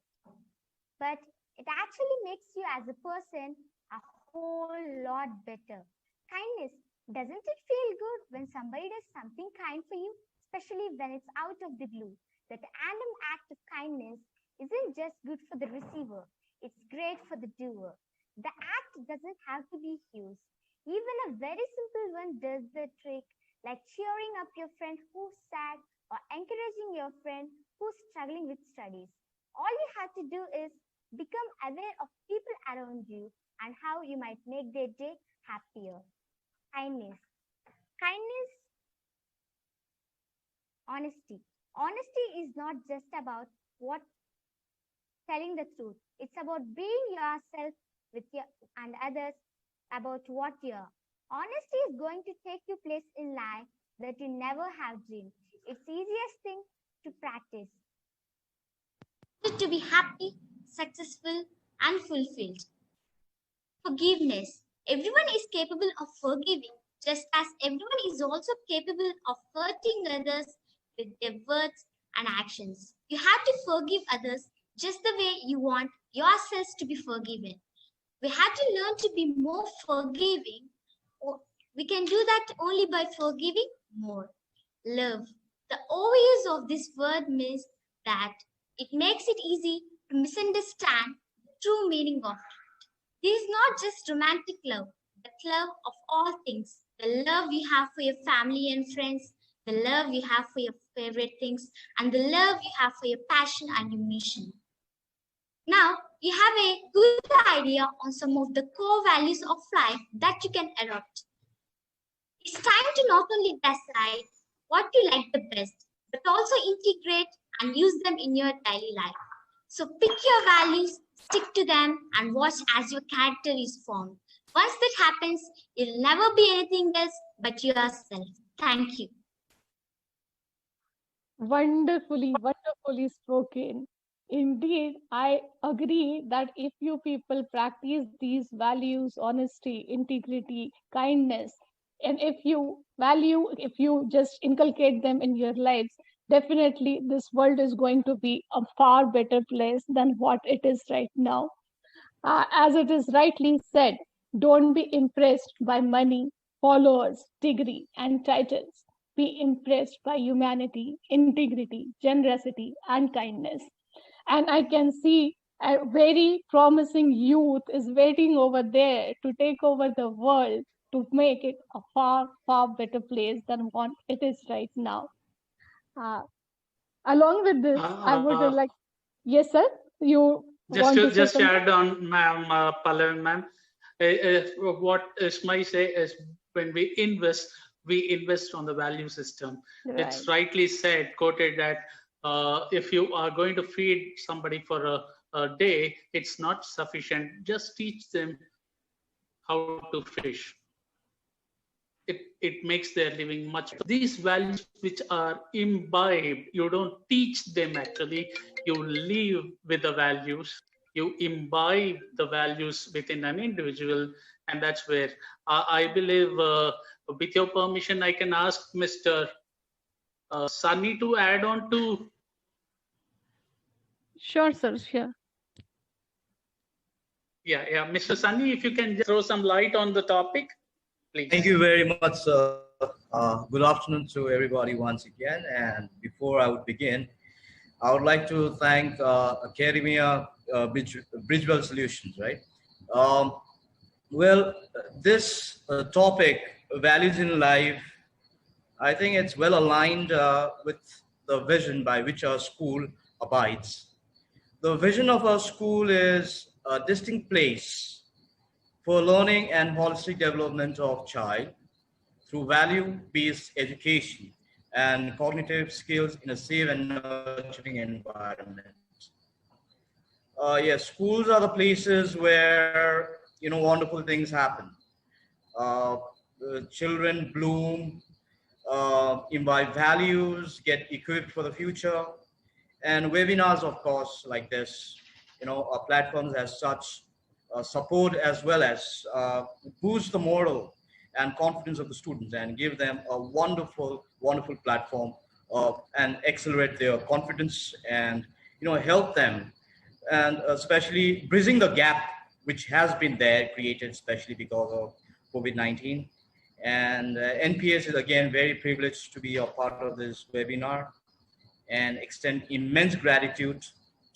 but it actually makes you as a person a whole lot better. Kindness, doesn't it feel good when somebody does something kind for you, especially when it's out of the blue? That random act of kindness isn't just good for the receiver, it's great for the doer. The act doesn't have to be huge. Even a very simple one does the trick, like cheering up your friend who's sad or encouraging your friend who's struggling with studies. All you have to do is become aware of people around you and how you might make their day happier. Kindness. Kindness, honesty. Honesty is not just about what telling the truth. It's about being yourself with your and others about what you are. Honesty is going to take you place in life that you never have dreamed. It's easiest thing to practice. To be happy, successful, and fulfilled. Forgiveness. Everyone is capable of forgiving, just as everyone is also capable of hurting others with their words and actions. You have to forgive others just the way you want yourselves to be forgiven. We have to learn to be more forgiving. We can do that only by forgiving more. Love. The overuse of this word means that it makes it easy to misunderstand the true meaning of it. This is not just romantic love, but love of all things. The love you have for your family and friends, the love you have for your favorite things, and the love you have for your passion and your mission. Now, you have a good idea on some of the core values of life that you can adopt. It's time to not only decide what you like the best, but also integrate and use them in your daily life. So pick your values, stick to them, and watch as your character is formed. Once that happens, you'll never be anything else but yourself. Thank you. Wonderfully spoken. Indeed, I agree that if you people practice these values, honesty, integrity, kindness, and if you just inculcate them in your lives, definitely this world is going to be a far better place than what it is right now. As it is rightly said, don't be impressed by money, followers, degree, and titles. Be impressed by humanity, integrity, generosity, and kindness. And I can see a very promising youth is waiting over there to take over the world, to make it a far, far better place than what it is right now. Uh, Along with this, I would like, yes, sir, you want to say just something? add on, ma'am, Pallavi, ma'am. What Ismail say is, when we invest on the value system. Right. It's rightly said, quoted, that if you are going to feed somebody for a day, it's not sufficient. Just teach them how to fish. It makes their living much. These values which are imbibed, you don't teach them actually, you live with the values, you imbibe the values within an individual, and that's where I believe, with your permission, I can ask Mr. Sunny to add on to. Sure, sir, sure. Yeah, Mr. Sunny, if you can just throw some light on the topic, please. Thank you very much, sir. Good afternoon to everybody once again. And before I would begin, I would like to thank Academia Bridgewell Solutions, right? Well, this topic, values in life, I think it's well aligned with the vision by which our school abides. The vision of our school is a distinct place for learning and holistic development of child through value-based education and cognitive skills in a safe and nurturing environment. Yes, schools are the places where wonderful things happen. Children bloom, imbibe values, get equipped for the future, and webinars, of course, like this, platforms as such, support as well as boost the moral and confidence of the students and give them a wonderful platform and accelerate their confidence and help them, and especially bridging the gap which has been there created especially because of COVID-19. And NPS is again very privileged to be a part of this webinar and extend immense gratitude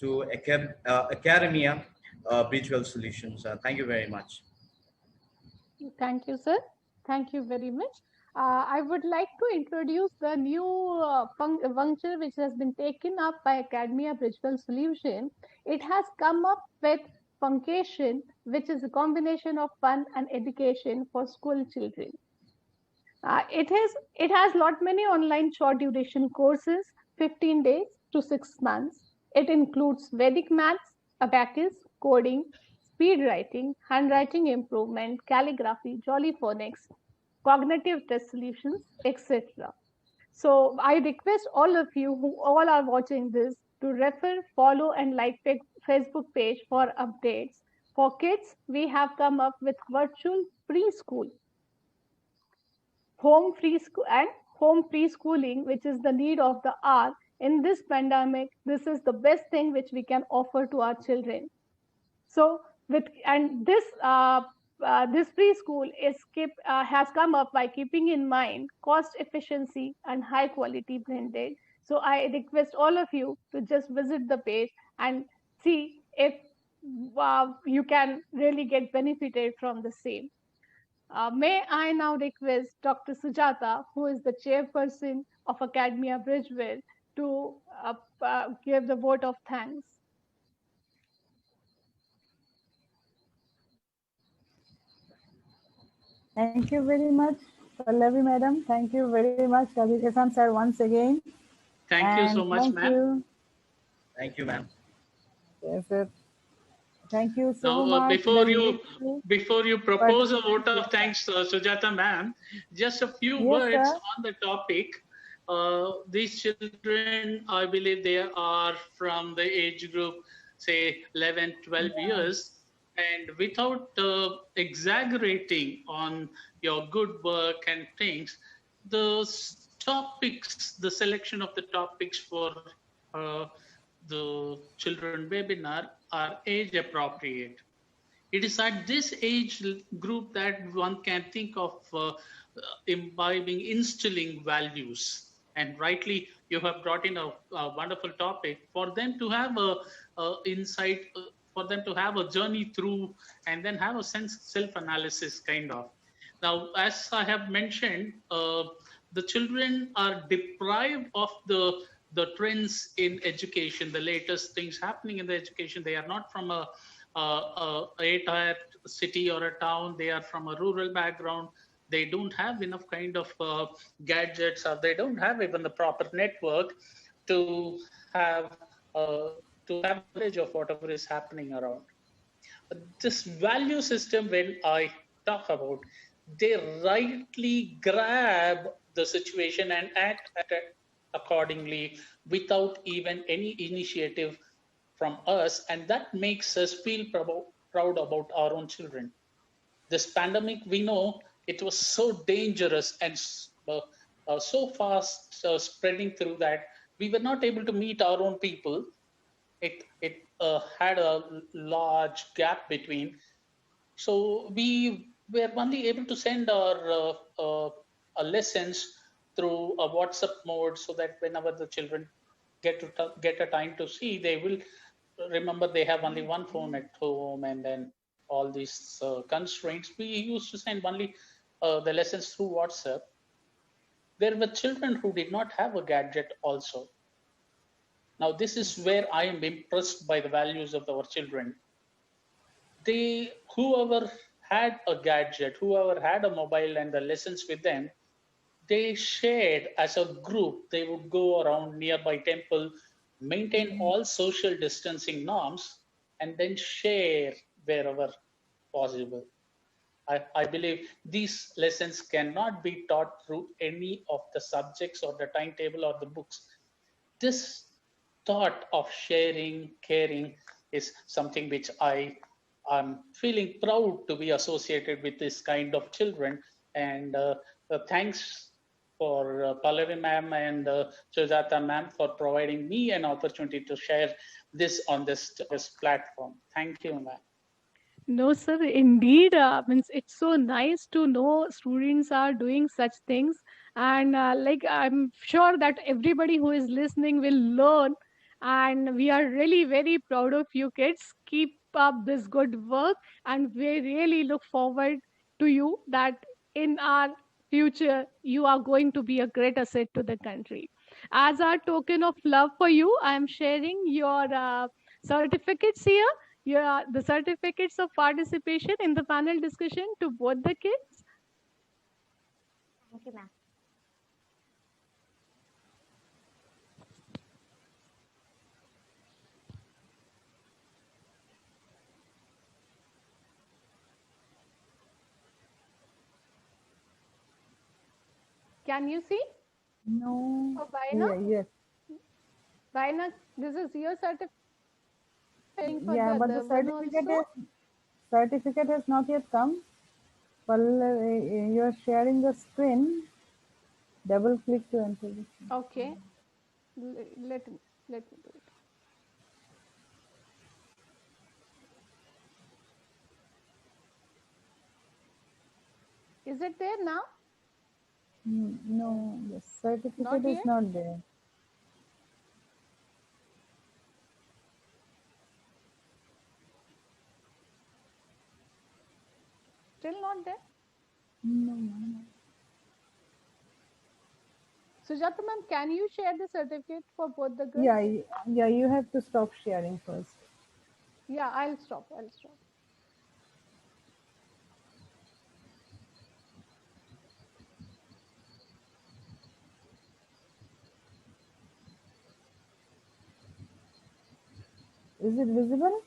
to Academia Bridgewell Solutions. Thank you very much. Thank you, sir. Thank you very much. I would like to introduce the new venture which has been taken up by Academia Bridgewell Solution. It has come up with Funcation, which is a combination of fun and education for school children. It has lot many online short duration courses, 15 days to 6 months. It includes Vedic maths, abacus, coding, speed writing, handwriting improvement, calligraphy, jolly phonics, cognitive test solutions, etc. So I request all of you who all are watching this to refer, follow, and like Facebook page for updates. For kids, we have come up with virtual preschool, home preschooling, which is the need of the hour. In this pandemic, this is the best thing which we can offer to our children. So this preschool has come up by keeping in mind cost efficiency and high quality blended. So I request all of you to just visit the page and see if you can really get benefited from the same. May I now request Dr. Sujata, who is the chairperson of Academia Bridgewell, to give the vote of thanks. Thank you very much, Pallavi madam. Thank you very much, Kadhiresan sir, once again. Thank you so much, ma'am. Thank you, ma'am. Yes, sir. Thank you so now, much. Before you propose a vote of thanks, Sujata ma'am, just a few words on the topic. These children, I believe they are from the age group, say 11, 12 years. And without exaggerating on your good work and things, the topics, the selection of the topics for the children webinar are age appropriate. It is at this age group that one can think of imbibing, instilling values. And rightly, you have brought in a wonderful topic for them to have a insight, for them to have a journey through, and then have a sense self-analysis kind of. Now, as I have mentioned, the children are deprived of the trends in education, the latest things happening in the education. They are not from a tier city or a town. They are from a rural background. They don't have enough kind of gadgets, or they don't have even the proper network to have knowledge of whatever is happening around. This value system, when I talk about, they rightly grab the situation and act accordingly without even any initiative from us, and that makes us feel proud about our own children. This pandemic, we know it was so dangerous and so fast spreading through that we were not able to meet our own people. It had a large gap between, so we were only able to send our lessons through a WhatsApp mode, so that whenever the children get a time to see, they will remember they have only one phone at home, and then all these constraints. We used to send only the lessons through WhatsApp. There were children who did not have a gadget also. Now, this is where I am impressed by the values of our children. Whoever had a gadget, whoever had a mobile and the lessons with them, they shared as a group. They would go around nearby temple, maintain all social distancing norms, and then share wherever possible. I believe these lessons cannot be taught through any of the subjects or the timetable or the books. This thought of sharing, caring is something which I'm feeling proud to be associated with this kind of children. And thanks for Pallavi ma'am and Sujata ma'am for providing me an opportunity to share this on this platform. Thank you, ma'am. No, sir, indeed. Means it's so nice to know students are doing such things. And like, I'm sure that everybody who is listening will learn. And we are really very proud of you kids. Keep up this good work. And we really look forward to you that in our future, you are going to be a great asset to the country. As our token of love for you, I'm sharing your certificates here. Yeah, the certificates of participation in the panel discussion to both the kids. Thank you, ma'am. Can you see? No. Oh, Vaina? Yes. Vaina, this is your certificate. Yeah, but the certificate has not yet come. You are sharing the screen. Double click to enter. Okay. Let me do it. Is it there now? No, the certificate is not there. Still not there? No. Sujata ma'am, can you share the certificate for both the girls? Yeah, you have to stop sharing first. Yeah, I'll stop. Is it visible?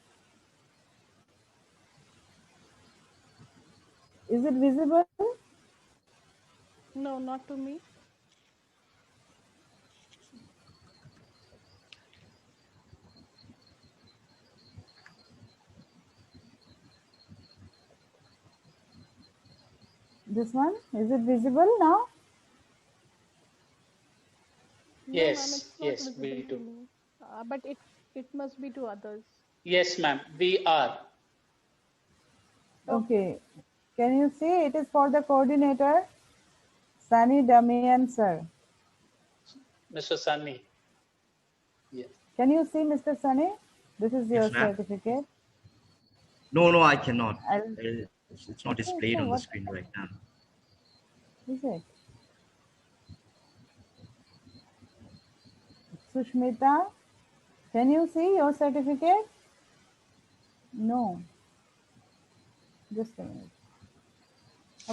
Is it visible? No, not to me. This one, is it visible now? Yes, no, yes, we do. But it must be to others. Yes, ma'am, we are. Okay. Can you see it is for the coordinator, Sunny Damian sir. Mr. Sunny. Yes. Can you see Mr. Sunny? This is your Yes, ma'am. certificate. No, I cannot. I'll, It's not okay, displayed so on the what screen right now. is it? Sushmita, can you see your certificate? No. Just a minute.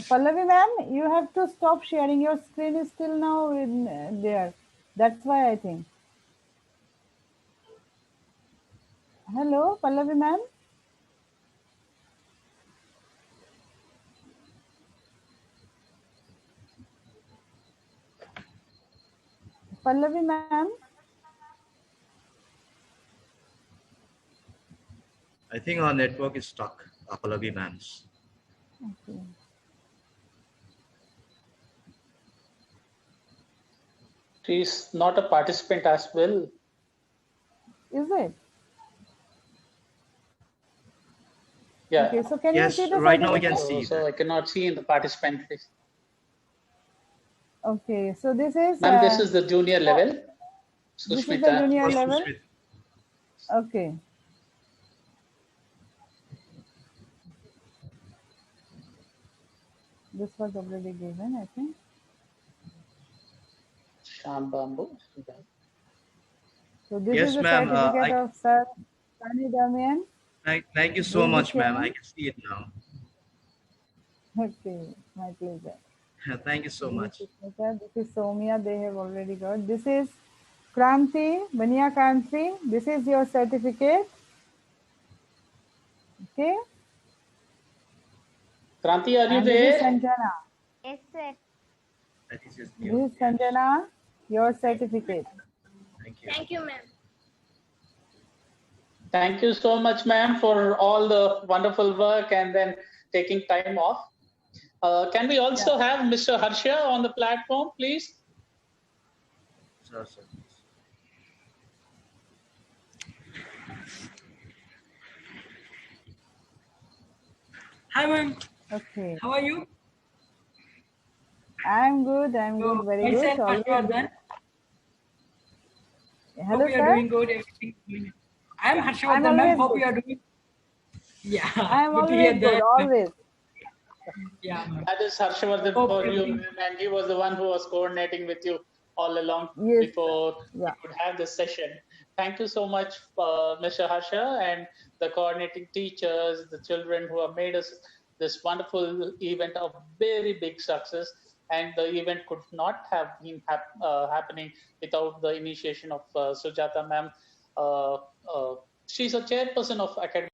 Pallavi ma'am, you have to stop sharing. Your screen is still now in there. That's why I think. Hello, Pallavi ma'am. Pallavi ma'am. I think our network is stuck. Pallavi ma'am's. Okay. She's not a participant as well. Is it? Yeah. Okay, so can you see the right now we can certificate? see. So I cannot see in the participant list. Okay, so this is. Ma'am, this is the junior level. This is the Sushmita. junior level. Okay. This was already given, I think. Sham Bambu. So this Yes, is the ma'am, certificate of Sir Sunny Damian. Thank you so Will you much, ma'am. share? I can see it now. Okay, my pleasure. Thank you so much. This is Somia, they have already got. This is Kranti, Bania Kranti. This is your certificate. Okay. Kranti, are you And this is there? Sanjana. Yes, sir. This is Sanjana, your certificate. Thank you. Thank you, ma'am. Thank you so much, ma'am, for all the wonderful work and then taking time off. Can we also have Mr. Harsha on the platform, please? Sir. Hi, ma'am. Okay. How are you? I'm good, very good. Myself, Harshvardhan. Hello, hope you sir. are doing good. Everything going. I'm Harshvardhan, ma'am. Hope you are doing. Yeah. I'm good to always hear good, that. always. Yeah. Ma'am. That is Harshavardhan for you, and he was the one who was coordinating with you all along before we could have this session. Thank you so much, Mr. Harsha, and the coordinating teachers, the children who have made us this wonderful event a very big success. And the event could not have been happening without the initiation of Sujata ma'am. She's a chairperson of academic